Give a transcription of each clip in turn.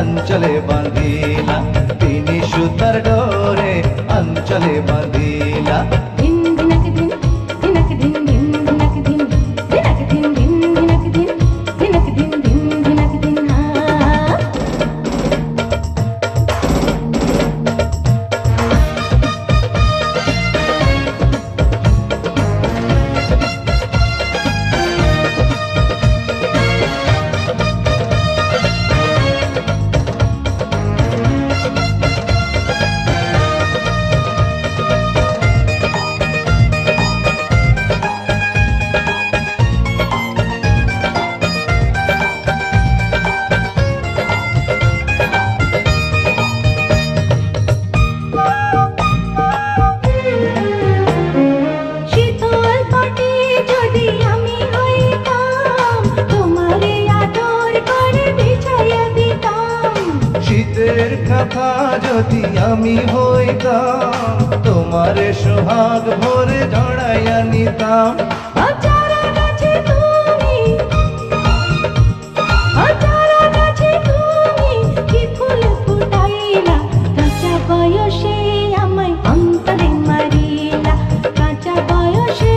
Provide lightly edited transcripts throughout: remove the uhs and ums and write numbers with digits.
अंचले बांधिला तिनी सुतार डोरे अंचले बांधिला दिन दिनक दिन दिनक दिन दिन दिनक दिन दिनक दिन दिन दिनक दिन दिनक दिन दिन दिनक दिन শীতের কথা যদি আমি হইতাম তোমারে সোহাগ ভরে জড়াইয়া নিতাম আচারা গাছে তুমি আচারা গাছে তুমি কি ফুল ফুটাইলা কাঁচা বয়সে আমায় অন্তরে মারিলা কাঁচা বয়সে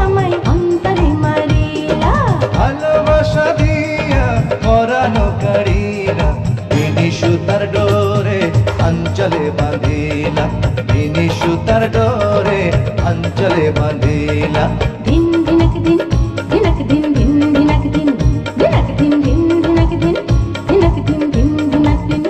আমায় অন্তরে মারিলা ভালোবাসা দিয়া পরানো কাড়িলা তিনি সুতার ডোরে अंचले बांधिला तिनी सुतार डोरे अंचले बांधिला दिन दिनक दिन दिनक दिन दिन दिनक दिन दिनक दिन दिन दिनक दिन दिनक दिन दिन दिनक दिन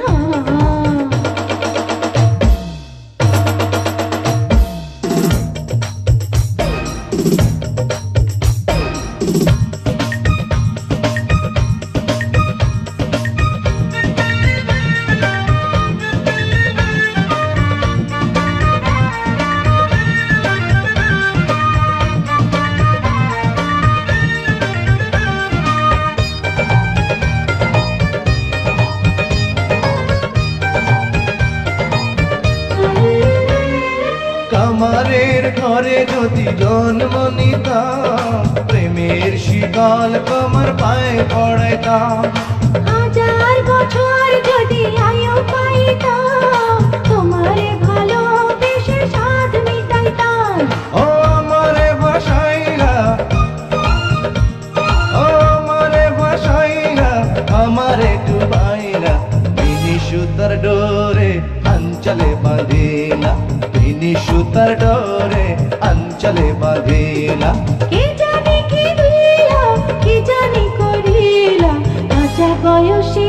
কামারের ঘরে যদি জন্ম নিতাম প্রেমের শিকল তোমার পায়ে পড়াইতাম হাজার বছর যদি আয়ু পাইতাম তোমারে ভালোবেসে সাধ মিটাইতাম ও আমারে ভাসাইলা ও আমারে ভাসাইলা আমারে ডুবাইলা তিনি সুতার ডোরে अंचले बांधिला तिनी सुतार डोरे अंचले बांधिला কে জানি কি দিলা কি জানি করিলা কাঁচা বয়সে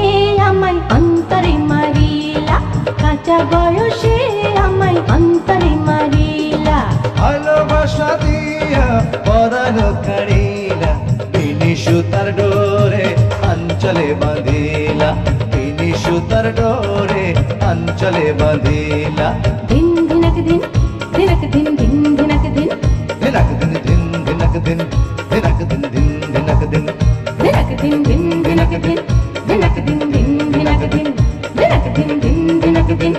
আমায় অন্তরে মারিলা কাঁচা বয়সে আমায় অন্তরে মারিলা ভালোবাসা দিয়া পরানো কাড়িলা তিনি সুতার ডোরে अंचले बांधिला तिनी सुतार डोरे अंचले बांधिला दिन दिनक दिन दिनक दिन दिन दिनक दिन दिनक दिन दिन दिनक दिन दिनक दिन दिन दिनक दिन दिनक दिन दिन दिनक दिन दिनक दिन दिन दिनक दिन दिनक दिन दिन दिनक दिन